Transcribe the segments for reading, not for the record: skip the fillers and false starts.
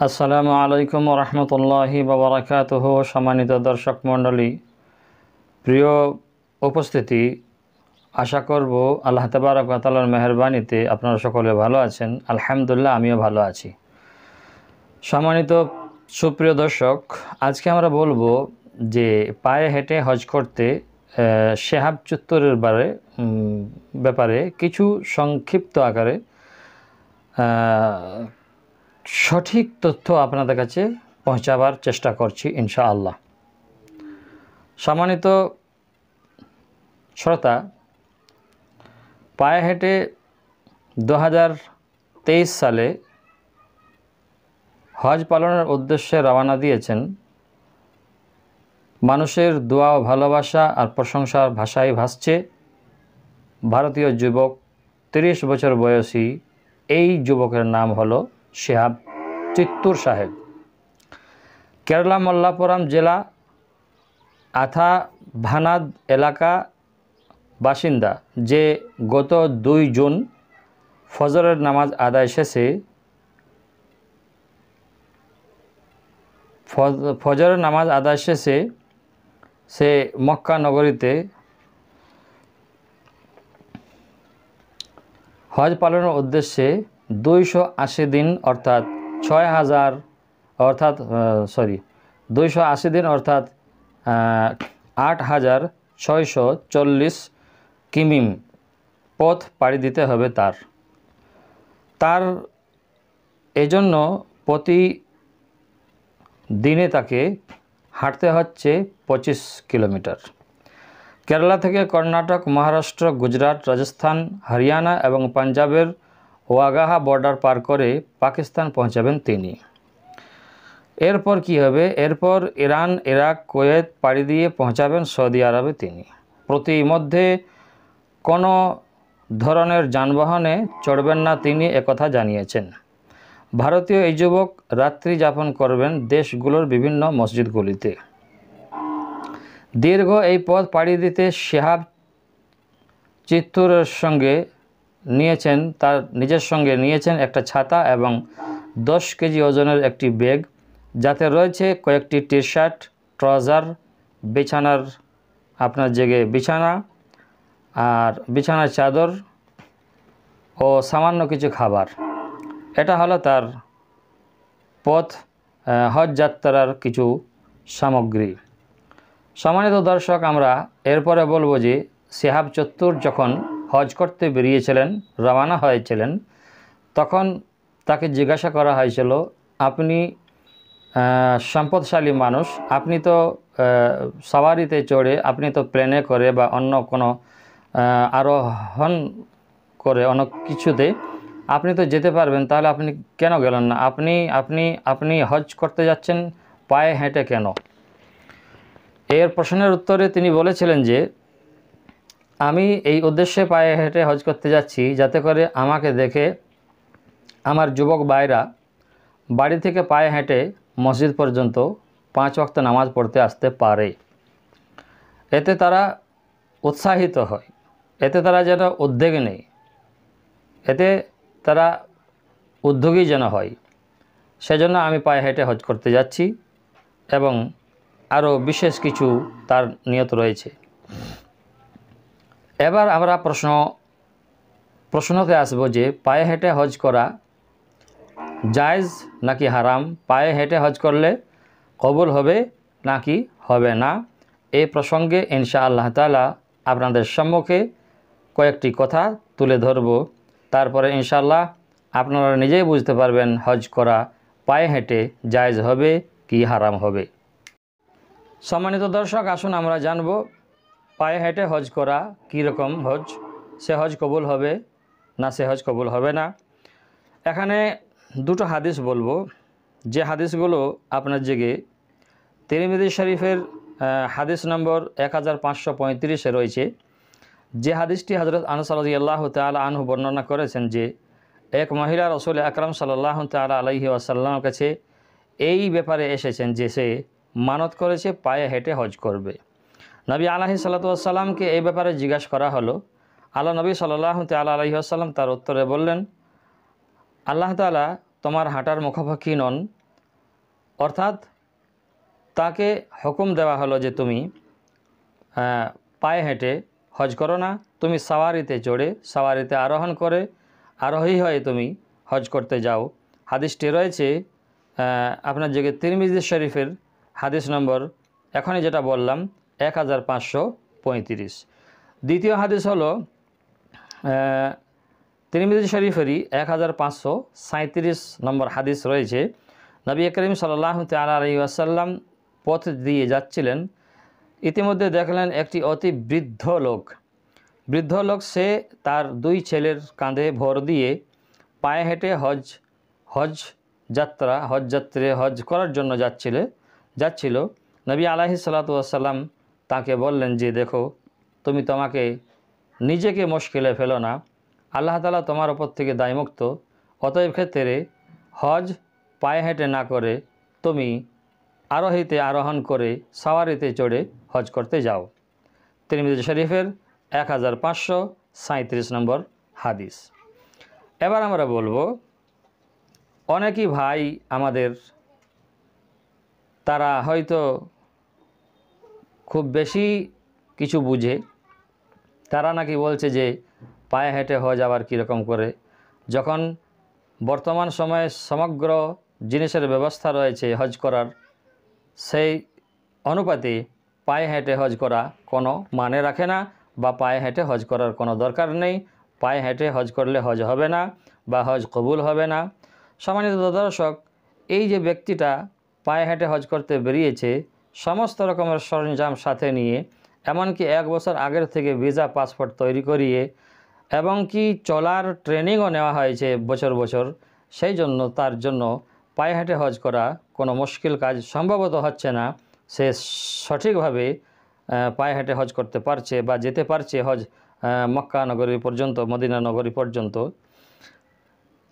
আসসালামু আলাইকুম রহমতুল্লাহি বারাকাতুহু। সম্মানিত দর্শক মণ্ডলী, প্রিয় উপস্থিতি, আশা করব আল্লাহ তাবারক ওয়া তাআলার মেহেরবানিতে আপনারা সকলে ভালো আছেন। আলহামদুলিল্লাহ, আমিও ভালো আছি। সম্মানিত সুপ্রিয় দর্শক, আজকে আমরা বলবো যে পায়ে হেঁটে হজ করতে শেহাব চত্বরের ব্যাপারে কিছু সংক্ষিপ্ত আকারে সঠিক তথ্য আপনাদের কাছে পৌঁছাবার চেষ্টা করছি ইনশাআল্লাহ। সম্মানিত শ্রোতা, পায়ে হেঁটে 2023 সালে হজ পালনের উদ্দেশ্যে রওনা দিয়েছেন মানুষের দোয়া ও ভালোবাসা আর প্রশংসার ভাষায় ভাসছে ভারতীয় যুবক, 30 বছর বয়সী এই যুবকের নাম হলো শেহাব চিত্তুর সাহেব। কেরালা মল্লাপুরম জেলা আথাভানাদ এলাকা বাসিন্দা, যে গত 2 জুন ফজরের নামাজ আদায় শেষে সে মক্কা নগরীতে হজ পালনের উদ্দেশ্যে 280 দিন অর্থাৎ 8,640 কিমি পথ পাড়ি দিতে হবে। তার এজন্য প্রতি দিনে তাকে হাঁটতে হচ্ছে 25 কিলোমিটার। কেরালা থেকে কর্ণাটক, মহারাষ্ট্র, গুজরাট, রাজস্থান, হরিয়ানা এবং পাঞ্জাবের ওয়াগাহা বর্ডার পার করে পাকিস্তান পৌঁছাবেন তিনি। এরপর কি হবে? এরপর ইরান, ইরাক, কুয়েত পাড়ি দিয়ে পৌঁছাবেন সৌদি আরবে তিনি। প্রতিমধ্যে কোনো ধরনের যানবাহনে চড়বেন না তিনি, একথা জানিয়েছেন। ভারতীয় এই যুবক রাত্রি যাপন করবেন দেশগুলোর বিভিন্ন মসজিদগুলিতে। দীর্ঘ এই পথ পাড়ি দিতে শেহাব চিত্তুরের নিজের সঙ্গে নিয়েছেন একটা ছাতা এবং 10 কেজি ওজনের একটি ব্যাগ, যাতে রয়েছে কয়েকটি টি শার্ট, ট্রাউজার, বিছানা আর বিছানার চাদর ও সামান্য কিছু খাবার। এটা হলো তার হজ যাত্রার কিছু সামগ্রী। সম্মানিত দর্শক, আমরা এরপরে বলবো যে শেহাব চিত্তুর যখন হজ করতে রওনা হয়েছিলেন, তখন তাকে জিজ্ঞাসা করা হয়েছিল, আপনি সম্পদশালী মানুষ, আপনি তো সওয়ারিতে চড়ে, আপনি তো প্লেনে করে বা অন্য কোনো আরোহণ করে অন্য কিছুতে আপনি তো যেতে পারবেন, তাহলে আপনি কেন গেলেন না? আপনি হজ করতে যাচ্ছেন পায়ে হেঁটে কেন? এর প্রশ্নের উত্তরে তিনি বলেছিলেন যে আমি এই উদ্দেশ্যে পায়ে হেঁটে হজ করতে যাচ্ছি, যাতে করে আমাকে দেখে আমার যুবক ভাইরা বাড়ি থেকে পায়ে হেঁটে মসজিদ পর্যন্ত 5 ওয়াক্ত নামাজ পড়তে আসতে পারে। এতে তারা উৎসাহিত হয়, এতে তারা যেন উদ্যোগ নেয়, এতে তারা উদ্যোগী যেন হয়। সেজন্য আমি পায়ে হেঁটে হজ করতে যাচ্ছি এবং আরও বিশেষ কিছু তার নিয়ত রয়েছে। এবার আমরা প্রশ্নতে আসব যে পায়ে হেঁটে হজ করা জায়েজ নাকি হারাম? পায়ে হেঁটে হজ করলে কবুল হবে নাকি হবে না? এই প্রসঙ্গে ইনশাআল্লাহ তাআলা আপনাদের সম্মুখে কয়েকটি কথা তুলে ধরব। তারপরে ইনশাআল্লাহ আপনারা নিজেই বুঝতে পারবেন হজ করা পায়ে হেঁটে জায়েজ হবে কি হারাম হবে। সম্মানিত দর্শক, আসুন আমরা জানব পায়ে হেঁটে হজ করা কী রকম হজ, সে হজ কবুল হবে না সে হজ কবুল হবে না। এখানে দুটো হাদিস বলবো, যে হাদিসগুলো আপনার জেগে তিরমিজি শরীফের হাদিস নম্বর 1535-এ রয়েছে। যে হাদিসটি হযরত আনাস রাদিয়াল্লাহু তাআলা আনহু বর্ণনা করেছেন যে এক মহিলা রাসূল আকরাম সাল্লাল্লাহু তাআলা আলাইহি ওয়াসাল্লামের কাছে এই ব্যাপারে এসেছেন যে সে মানত করেছে পায়ে হেঁটে হজ করবে। নবী আলাইহিস সাল্লাতু ওয়াস সালামকে এই ব্যাপারে জিজ্ঞাসা করা হলো। আল্লাহ নবী সাল্লাল্লাহু তাআলা আলাইহি ওয়াসাল্লাম তার উত্তরে বললেন, আল্লাহ তাআলা তোমার হাঁটার মুখাপেক্ষী নন, অর্থাৎ তাকে হুকুম দেওয়া হলো যে তুমি পায়ে হেঁটে হজ করো না, তুমি সাওয়ারিতে চড়ে সাওয়ারিতে আরোহণ করে আরোহী হয়ে তুমি হজ করতে যাও। হাদিসটি রয়েছে আপনার যে তিরমিজি শরীফের হাদিস নম্বর এখনই যেটা বললাম 1535। দ্বিতীয় হাদিস হলো তিরমিজি শরীফেরই 1537 নম্বর হাদিস রয়েছে। নবী করিম সাল্লাল্লাহু তাআলা আলাইহি ওয়াসাল্লাম পথ দিয়ে যাচ্ছিলেন, ইতিমধ্যে দেখলেন একটি অতি বৃদ্ধ লোক সে তার 2 ছেলের কাঁধে ভর দিয়ে পায়ে হেঁটে হজ যাত্রী হজ করার জন্য যাচ্ছিল। নবী আলাইহিস সালাতু ওয়াসসালাম তাকে বললেন যে দেখো, তুমি তোমাকে নিজেকে মুশকিলে ফেলো না, আল্লাহ তাআলা তোমার ওপর থেকে দায়মুক্ত। অতএব ক্ষেত্রে হজ পায়ে হেঁটে না করে তুমি আরোহীতে আরোহণ করে সাওয়ারিতে চড়ে হজ করতে যাও। তিরমিজি শরীফের 1537 নম্বর হাদিস। এবার আমরা বলবো, অনেকই ভাই আমাদের তারা হয়তো খুব বেশি কিছু বুঝে, তারা নাকি বলছে যে পায়ে হেঁটে হজ আবার কীরকম করে, যখন বর্তমান সময়ে সমগ্র জিনিসের ব্যবস্থা রয়েছে হজ করার, সেই অনুপাতে পায়ে হেঁটে হজ করা কোনো মানে রাখে না, বা পায়ে হেঁটে হজ করার কোনো দরকার নেই। পায়ে হেঁটে হজ করলে হজ হবে না বা হজ কবুল হবে না। সম্মানিত দর্শক, এই যে ব্যক্তিটা পায়ে হেঁটে হজ করতে বেরিয়েছে সমস্ত রকমের সরঞ্জাম সাথে নিয়ে, এমনকি 1 বছর আগের থেকে ভিসা পাসপোর্ট তৈরি করিয়ে, এবং কি চলার ট্রেনিংও নেওয়া হয়েছে বছর, সেই জন্য তার জন্য পায়ে হেঁটে হজ করা কোনো মুশকিল কাজ সম্ভবত হচ্ছে না। সে সঠিকভাবে পায়ে হেঁটে হজ করতে পারছে বা যেতে পারছে হজ মক্কা নগরী পর্যন্ত, মদিনা নগরী পর্যন্ত।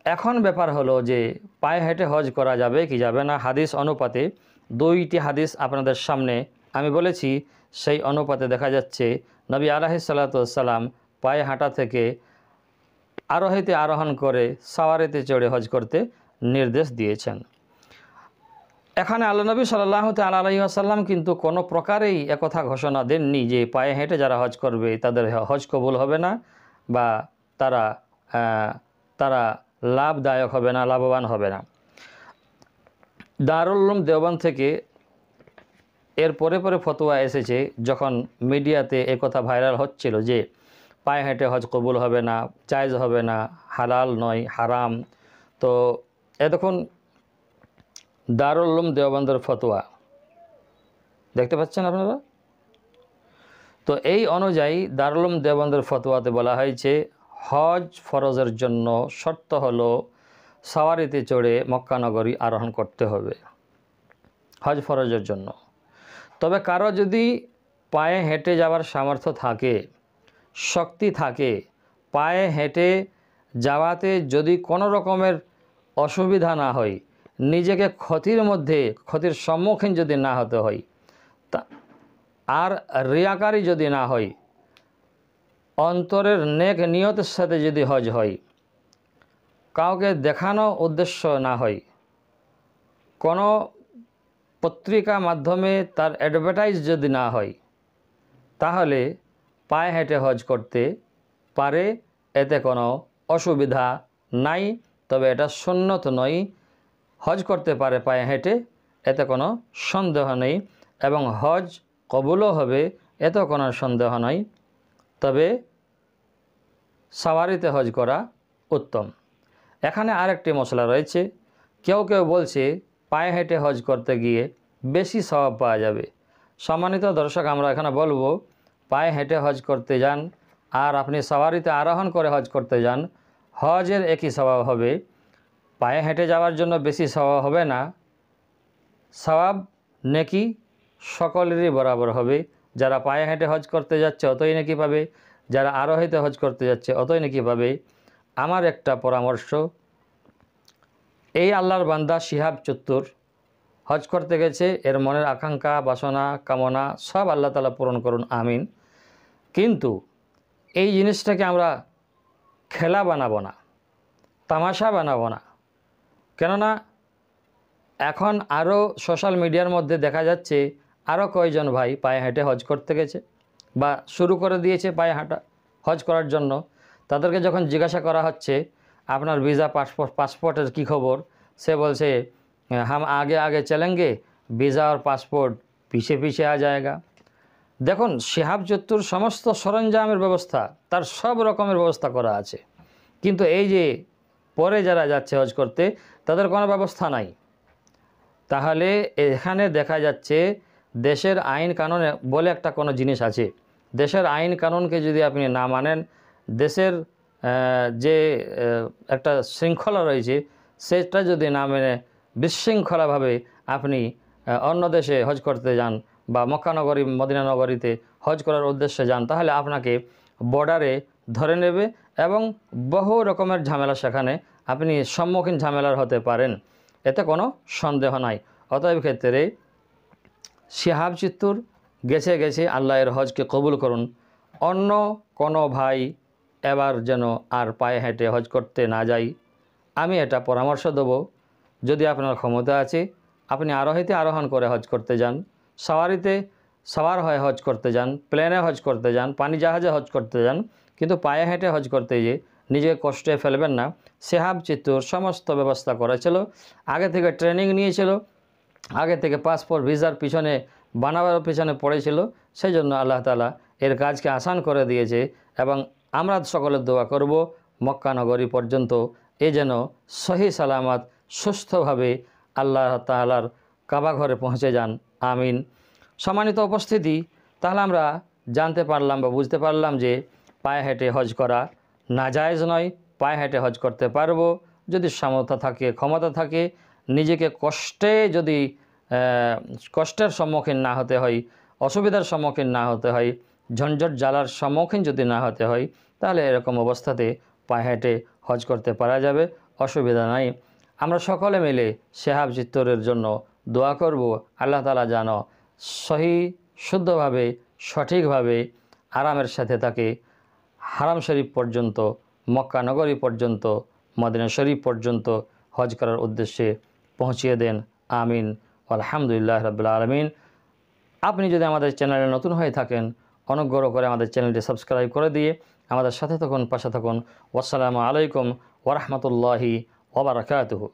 এখন ব্যাপার হলো যে পায়ে হেঁটে হজ করা যাবে কি যাবে না। হাদিস অনুপাতে 2টি হাদিস আপনাদের সামনে আমি বলেছি, সেই অনুপাতে দেখা যাচ্ছে নবী আলাইহিস সালাতু ওয়াসসালাম পায়ে হাঁটা থেকে আরোহীতে আরোহণ করে সাওয়ারিতে চড়ে হজ করতে নির্দেশ দিয়েছেন। এখানে আল্লাহ নবী সাল্লাল্লাহু তাআলা আলাইহি ওয়াসাল্লাম কিন্তু কোনো প্রকারেই একথা ঘোষণা দেননি যে পায়ে হেঁটে যারা হজ করবে তাদের হজ কবুল হবে না, বা তারা লাভদায়ক হবে না, লাভবান হবে না। দারুল উলুম দেওবন্দ থেকে এর পরে ফতোয়া এসেছে, যখন মিডিয়াতে একথা ভাইরাল হচ্ছিল যে পায়ে হেঁটে হজ কবুল হবে না, জায়েজ হবে না, হালাল নয়, হারাম। তো দেখুন দারুল উলুম দেওবন্দের ফতোয়া দেখতে পাচ্ছেন আপনারা। তো এই অনুযায়ী দারুল উলুম দেওবন্দের ফতোয়াতে বলা হয়েছে হজ ফরজের জন্য শর্ত হলো সাওয়ারিতে চড়ে মক্কা নগরী আরোহণ করতে হবে হজ ফরজের জন্য। তবে কারো যদি পায়ে হেঁটে যাওয়ার সামর্থ্য থাকে, শক্তি থাকে, পায়ে হেঁটে যাওয়াতে যদি কোনো রকমের অসুবিধা না হয়, নিজেকে ক্ষতির সম্মুখীন যদি না হতে হয়, আর রিয়াকারি যদি না হয়, অন্তরের নেক নিয়তের সাথে যদি হজ হয়, কাউকে দেখানো উদ্দেশ্য না হয়, কোনো পত্রিকা মাধ্যমে তার অ্যাডভার্টাইজ যদি না হয়, তাহলে পায়ে হেঁটে হজ করতে পারে, এতে কোনো অসুবিধা নাই। তবে এটা সুন্নত নয়, হজ করতে পারে পায়ে হেঁটে, এতে কোনো সন্দেহ নেই, এবং হজ কবুলও হবে, এতে কোনো সন্দেহ নয়। তবে সাওয়ারিতে হজ করা উত্তম। এখানে আরেকটি মশলা রয়েছে, কেউ বলছে পায়ে হেঁটে হজ করতে গিয়ে বেশি সওয়াব পাওয়া যাবে। সম্মানিত দর্শক, আমরা এখানে বলবো, পায়ে হেঁটে হজ করতে যান আর আপনি সাওয়ারিতে আরোহণ করে হজ করতে যান, হজের একই সওয়াব হবে। পায়ে হেঁটে যাওয়ার জন্য বেশি সওয়াব হবে না, সওয়াব নেকি সকলেরই বরাবর হবে। যারা পায়ে হেঁটে হজ করতে যাচ্ছে অতই নেকি পাবে, যারা আরোহীতে হজ করতে যাচ্ছে অতই নেকি পাবে। আমার একটা পরামর্শ, এই আল্লাহর বান্দা শিহাব চত্বর হজ করতে গেছে, এর মনের আকাঙ্ক্ষা, বাসনা, কামনা সব আল্লাহ তাআলা পূরণ করুন, আমিন। কিন্তু এই জিনিসটাকে আমরা খেলা বানাবো না, তামাশা বানাবো না। কেননা এখন আরও সোশ্যাল মিডিয়ার মধ্যে দেখা যাচ্ছে আরও কয়েকজন ভাই পায়ে হেঁটে হজ করতে গেছে বা শুরু করে দিয়েছে পায়ে হাঁটা হজ করার জন্য। তাদেরকে যখন জিজ্ঞাসা করা হচ্ছে আপনার ভিসা পাসপোর্টের কী খবর, সে বলছে হাম আগে আগে চলেंगे, ভিসা আর পাসপোর্ট পিছে পিছে আ যায়গা। দেখুন শিহাব চত্বর সমস্ত সরঞ্জামের ব্যবস্থা, তার সব রকমের ব্যবস্থা করা আছে, কিন্তু এই যে পরে যারা যাচ্ছে হজ করতে তাদের কোনো ব্যবস্থা নাই। তাহলে এখানে দেখা যাচ্ছে দেশের আইন কানুন বলে একটা কোনো জিনিস আছে। দেশের আইন কানুনকে যদি আপনি না মানেন, দেশের যে একটা শৃঙ্খলা রয়েছে সেটা যদি না মেনে বিশৃঙ্খলাভাবে আপনি অন্য দেশে হজ করতে যান বা মক্কা নগরী মদিনা নগরীতে হজ করার উদ্দেশ্যে যান, তাহলে আপনাকে বর্ডারে ধরে নেবে এবং বহু রকমের ঝামেলা সেখানে আপনি সম্মুখীন ঝামেলার হতে পারেন, এতে কোনো সন্দেহ নাই। অতএব ক্ষেত্রে শিহাব চিত্তুর গেছে গেছে, আল্লাহর হজকে কবুল করুন। অন্য কোনো ভাই এবার যেন আর পায়ে হেঁটে হজ করতে না যাই, আমি এটা পরামর্শ দেব। যদি আপনার ক্ষমতা আছে আপনি আরোহীতে আরোহণ করে হজ করতে যান, সাওয়ারিতে সাওয়ার হয়ে হজ করতে যান, প্লেনে হজ করতে যান, পানি জাহাজে হজ করতে যান, কিন্তু পায়ে হেঁটে হজ করতে গিয়ে নিজেকে কষ্টে ফেলবেন না। শিহাব চিত্তুর সমস্ত ব্যবস্থা করেছিল, আগে থেকে ট্রেনিং নিয়েছিল, আগে থেকে পাসপোর্ট ভিসার পিছনে বানাবার পিছনে পড়েছিল, সেই জন্য আল্লাহ তাআলা এর কাজকে আসান করে দিয়েছে। এবং আমরা সকলে দোয়া করব মক্কা নগরী পর্যন্ত এ যেন সহি সালামত সুস্থভাবে আল্লাহ তাআলার কাবা ঘরে পৌঁছে যান, আমিন। সম্মানিত উপস্থিতি, তাহলে আমরা জানতে পারলাম বা বুঝতে পারলাম যে পায়ে হেঁটে হজ করা নাজায়েজ নয়। পায়ে হেঁটে হজ করতে পারবো যদি সামর্থ্য থাকে, ক্ষমতা থাকে, নিজেকে যদি কষ্টের সম্মুখীন না হতে হয়, অসুবিধার সম্মুখীন না হতে হয়, ঝঞ্ঝট জ্বালার সম্মুখীন যদি না হতে হয়, তাহলে এরকম অবস্থাতে পায়ে হেঁটে হজ করতে পারা যাবে, অসুবিধা নাই। আমরা সকলে মিলে শিহাব চিত্তরের জন্য দোয়া করব, আল্লাহ তাআলা যেন সহি শুদ্ধভাবে সঠিকভাবে আরামের সাথে তাকে হারাম শরীফ পর্যন্ত, মক্কা নগরী পর্যন্ত, মদিনা শরীফ পর্যন্ত হজ করার উদ্দেশ্যে পৌঁছিয়ে দেন, আমিন। আলহামদুলিল্লাহ রাব্বিল আলামিন। আপনি যদি আমাদের চ্যানেলে নতুন হয়ে থাকেন, অনুগ্রহ করে আমাদের চ্যানেলটি সাবস্ক্রাইব করে দিয়ে আমাদের সাথে থাকুন, পাশে থাকুন। আসসালামু আলাইকুম ওয়া রাহমাতুল্লাহি ওয়া বারাকাতুহু।